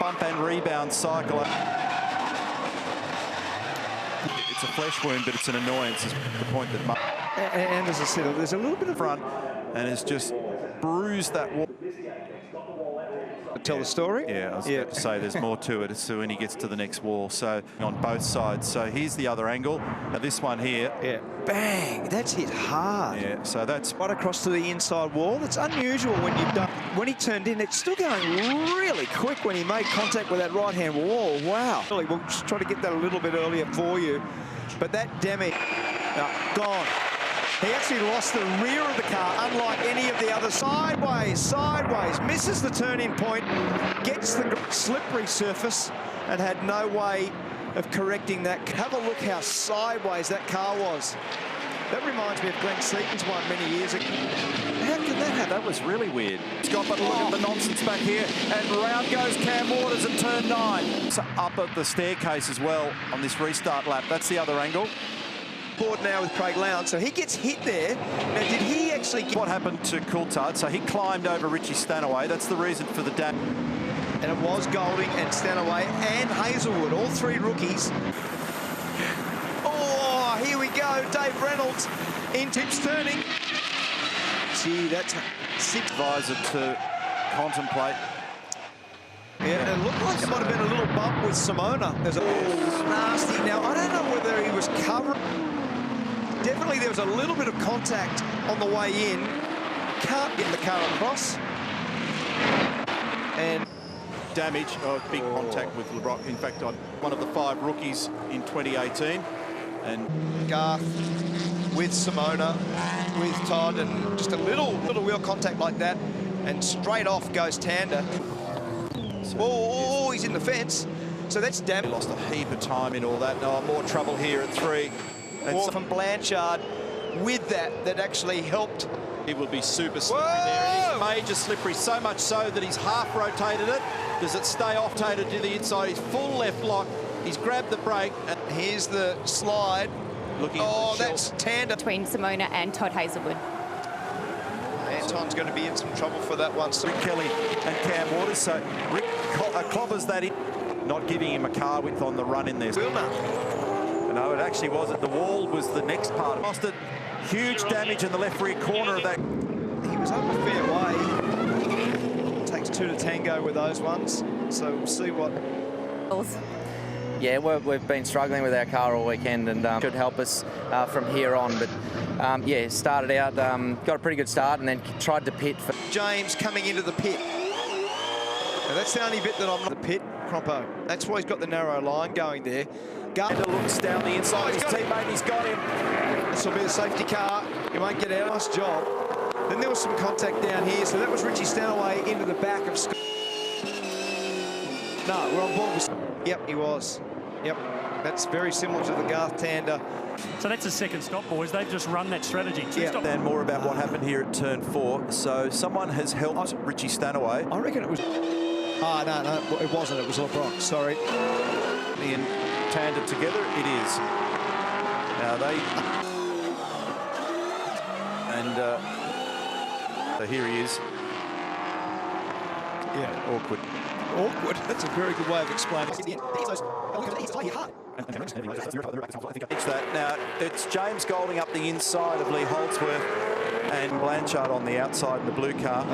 bump and rebound cycle. It's a flesh wound, but it's an annoyance, is the point that and as I said, there's a little bit of front and has just bruised that wall. Tell the story? Yeah, I was about to say there's more to it so when he gets to the next wall. So on both sides. So here's the other angle. Now this one here. Yeah. Bang! That's hit hard. Yeah, so that's right across to the inside wall. That's unusual when you've done. When he turned in, it's still going really quick when he made contact with that right-hand wall. Wow. We'll just try to get that a little bit earlier for you. But that damage, gone. He actually lost the rear of the car, unlike any of the other. Sideways, misses the turning point, gets the slippery surface, and had no way of correcting that. Have a look how sideways that car was. That reminds me of Glenn Seaton's one many years ago. How could that happen? That was really weird. Scott, but look at the nonsense back here, and round goes Cam Waters at turn 9. It's up at the staircase as well on this restart lap. That's the other angle. Board now with Craig Lowndes, so he gets hit there. Now, did he actually get... What happened to Coulthard? So he climbed over Richie Stanaway. That's the reason for the damage. And it was Golding and Stanaway and Hazelwood, all three rookies. Oh, here we go. Dave Reynolds in tips turning. Gee, that's six. Advisor to contemplate. Yeah, it looked like it might have been a little bump with Simona. There's a nasty. Now, I don't know whether he was covering. Definitely there was a little bit of contact on the way in. Can't get the car across. And damage, big contact with LeBrock. In fact, on one of the 5 rookies in 2018. And Garth with Simona, with Todd, and just a little wheel contact like that. And straight off goes Tander. Oh, he's in the fence. So that's damage. Lost a heap of time in all that. No, more trouble here at 3. More from Blanchard with that actually helped. He will be super slippery there. He's major slippery, so much so that he's half rotated it. Does it stay off rotated to the inside? He's full left lock. He's grabbed the brake. And here's the slide. Looking that's Tander. Between Simona and Todd Hazelwood. Anton's going to be in some trouble for that one. Rick Kelly and Cam Waters. So Rick clobbers that in, not giving him a car width on the run in there. No, it actually wasn't. The wall was the next part. Lost it. Huge damage in the left rear corner of that. He was up a fair way. It takes 2 to tango with those ones. So we'll see what. Yeah, we've been struggling with our car all weekend, and should help us from here on. But yeah, started out, got a pretty good start, and then tried to pit. For James coming into the pit. Now that's the only bit that I'm not. The pit, Crompo. That's why he's got the narrow line going there. Gardner looks down the inside. His teammate, he's got him. This will be a safety car. He won't get out. Nice job. Then there was some contact down here, so that was Richie Stanaway into the back of Scott. No, we're on board with. Yep, he was. Yep, that's very similar to the Garth Tander. So that's a second stop, boys. They've just run that strategy. And more about what happened here at turn 4. So someone has helped Richie Stanaway. I reckon it was. No, it wasn't. It was LeBrock. Sorry. And Tander together, it is. Now they. And so here he is. Yeah, awkward. Awkward. That's a very good way of explaining it. Now, it's James Golding up the inside of Lee Holdsworth and Blanchard on the outside in the blue car.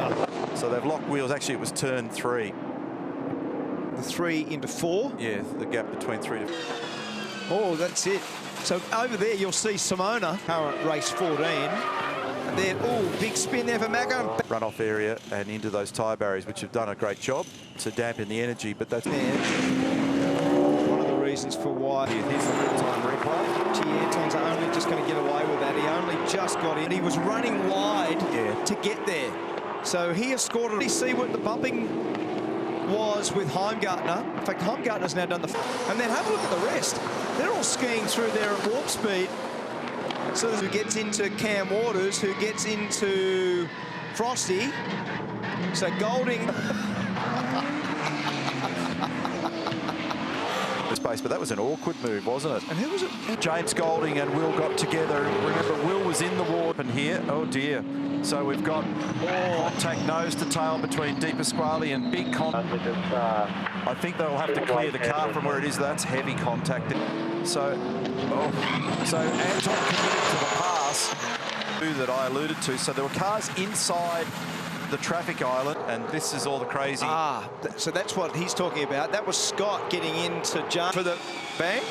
So they've locked wheels. Actually, it was turn 3. The 3 into 4? Yeah, the gap between 3 to... Oh, that's it. So over there, you'll see Simona, current race 14. And then, big spin there for Mako. Runoff area and into those tyre barriers, which have done a great job to dampen the energy, but that's one of the reasons for why. Here's the real-time replay. Gee, Anton's only just going to get away with that. He only just got in. He was running wide to get there. So he escorted. You see what the bumping was with Heimgartner. In fact, Heimgartner's now done the... And then have a look at the rest. They're all skiing through there at warp speed. So who gets into Cam Waters, who gets into Frosty. So Golding... face, but that was an awkward move, wasn't it? And who was it? James Golding and Will got together. Remember, Will was in the warp and here. Oh, dear. So we've got contact nose to tail between Di Pasquale and big contact. I think they'll have to clear the car from where it is. That's heavy contact. So Anton committed to the pass that I alluded to. So there were cars inside the traffic island, and this is all the crazy. So that's what he's talking about. That was Scott getting into jump for the bang.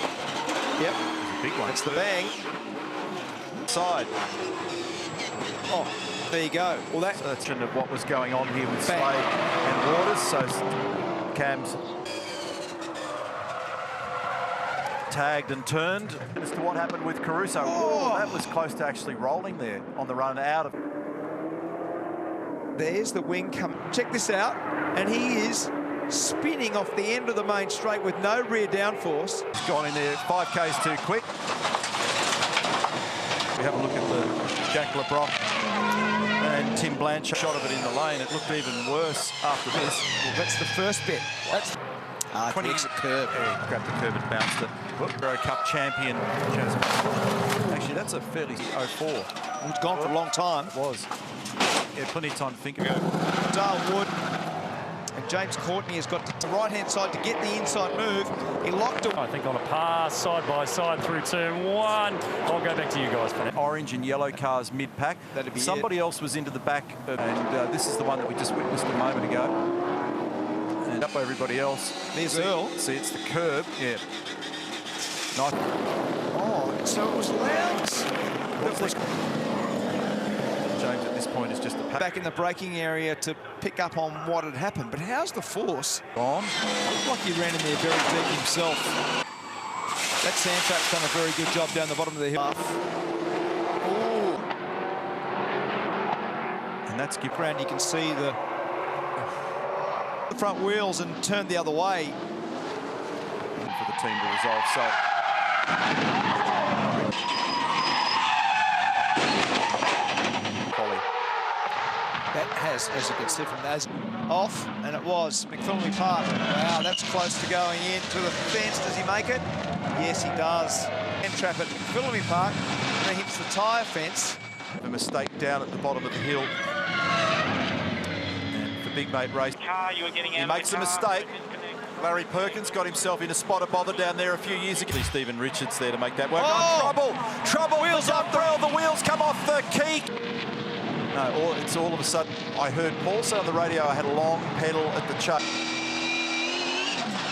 Yep. Big one. It's the bang. Side. Oh, there you go. Well, that's of what was going on here with Slade and Waters. So Cam's tagged and turned. As to what happened with Caruso. Oh, that was close to actually rolling there on the run out of. There's the wing come. Check this out. And he is spinning off the end of the main straight with no rear downforce. He's gone in there 5Ks too quick. We have a look at the Jack LeBrock and Tim Blanchard shot of it in the lane. It looked even worse after this. Well, that's the first bit. That's 20 exit curb. Yeah, grabbed the curb and bounced it. Euro Cup champion. Actually, that's a fairly 04. It's gone for a long time. It was. Yeah, plenty of time to think about it. Darwood and James Courtney has got to the right-hand side to get the inside move. He locked it. I think on a pass, side by side through turn one. I'll go back to you guys for that. Orange and yellow cars mid-pack. That'd be Somebody else was into the back, and this is the one that we just witnessed a moment ago. And up by everybody else. There's Earl. See, it's the curb. Yeah. Nice. Oh, so it was Lowndes. James at this point is just a pack. Back in the braking area to pick up on what had happened. But how's the force? Gone. Looked like he ran in there very deep himself. That Sandtrap's done a very good job down the bottom of the hill. Ooh. And that's skip round. You can see the front wheels and turned the other way. For the team to resolve. So. That has, as you can see from that, off, and it was McPhillamy Park. Wow, that's close to going into the fence. Does he make it? Yes, he does. And trap at McPhillamy Park, and then hits the tyre fence. A mistake down at the bottom of the hill. And the big mate race. He makes a mistake. Larry Perkins got himself in a spot of bother down there a few years ago. Stephen Richards there to make that work. Oh! Trouble! Wheels off the rail. The wheels come off the key. No, it's all of a sudden. I heard Paul say on the radio I had a long pedal at the chuck.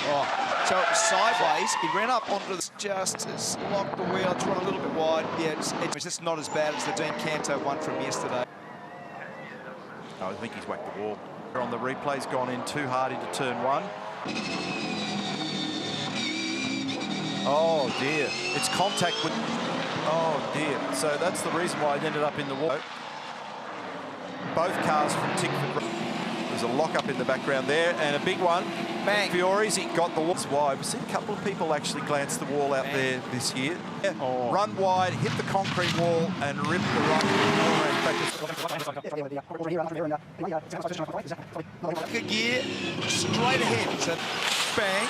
Oh, so it was sideways. He ran up onto the just as locked the wheel. It's run a little bit wide. Yeah, it's just not as bad as the Dean Canto one from yesterday. I think he's whacked the wall. On the replay's gone in too hard into turn one. Oh dear, it's contact with. Oh dear, so that's the reason why it ended up in the wall. Both cars from Tickford. There's a lock-up in the background there, and a big one. Bang. Fiore's, he got the wall wide. We've seen a couple of people actually glance the wall out there this year. Yeah. Oh. Run wide, hit the concrete wall, and rip the run. Good gear, straight ahead. So bang,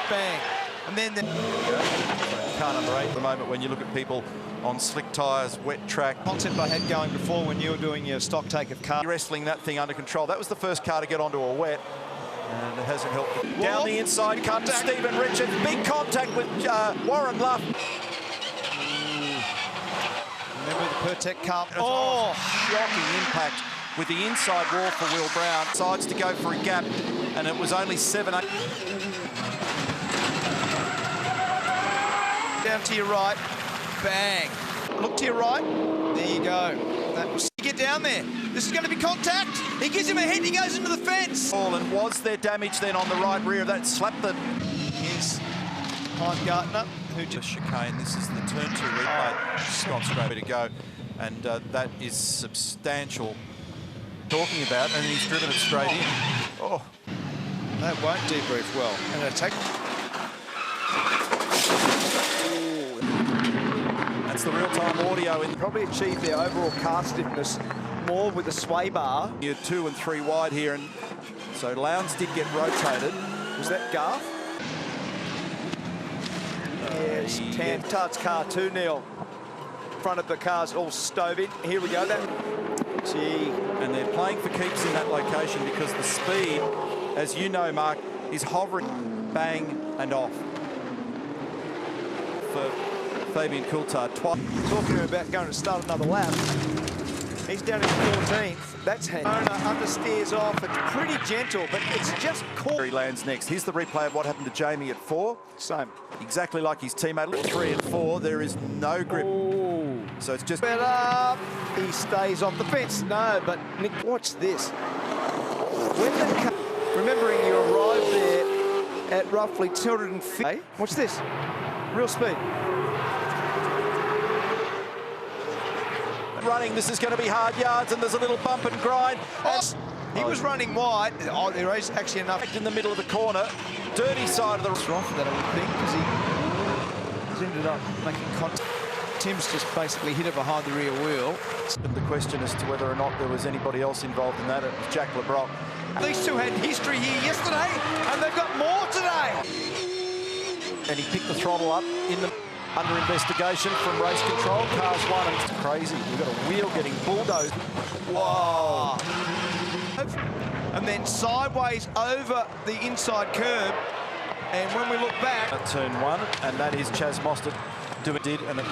bang. And then car number 8 at the moment when you look at people on slick tyres, wet track. Concept I had going before when you were doing your stock take of car. Wrestling that thing under control. That was the first car to get onto a wet. And it hasn't helped. Down the inside comes Stephen Richards. Big contact with Warren Luff. Remember the Pertec car? Oh, shocking impact with the inside wall for Will Brown. Decides to go for a gap, and it was only 7-8. Down to your right, bang. Look to your right, there you go. That was, get down there. This is going to be contact. He gives him a hit, he goes into the fence. And was there damage then on the right rear of that? Slapped the... Here's Heimgartner, who just... Chicane, this is the turn 2 replay. Scott's great way to go. And that is substantial. Talking about, and then he's driven it straight in. Oh. That won't debrief well. And it'll take... That's the real-time audio. Probably achieved their overall car stiffness more with the sway bar. You're 2 and 3 wide here, and so Lowndes did get rotated. Was that Garth? Yes, Tart's car 2-0. Front of the car's all stove in. Here we go. Gee. And they're playing for keeps in that location because the speed, as you know, Mark, is hovering, bang and off. For Fabian Coulthard, twice. Talking about going to start another lap. He's down in 14th. That's handy. Understeers off. It's pretty gentle, but it's just caught. He lands next. Here's the replay of what happened to Jamie at 4. Same. Exactly like his teammate. 3 and 4, there is no grip. Ooh. So it's just... Better. He stays off the fence. No, but Nick, watch this. When the remembering you arrived there at roughly 250. Hey, watch this. Real speed. Running, this is going to be hard yards, and there's a little bump and grind. He was running wide. Oh, there is actually enough In the middle of the corner, dirty side of the... wrong for that, I would think, because he's ended up making contact. Tim's just basically hit it behind the rear wheel. And the question as to whether or not there was anybody else involved in that, it was Jack LeBrock. These two had history here yesterday, and they've got more today. And he picked the throttle up in the... Under investigation from race control. Cars 1 and it's crazy. We've got a wheel getting bulldozed. Whoa. And then sideways over the inside curb. And when we look back... At turn 1, and that is Chaz Mostert did, and it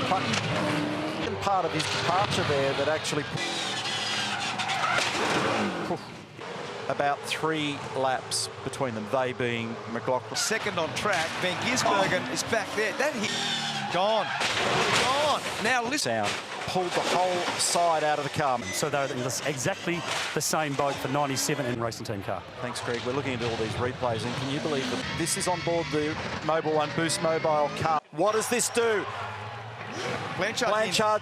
part of his departure there that actually... About 3 laps between them, they being McLaughlin. Second on track, Van Gisbergen is back there. That hit... Gone. Gone. Now listen. Sound pulled the whole side out of the car. So they're exactly the same boat for 97 in racing team car. Thanks, Greg. We're looking into all these replays, and can you believe that this is on board the Mobil 1 Boost Mobile car? What does this do? Blanchard. Blanchard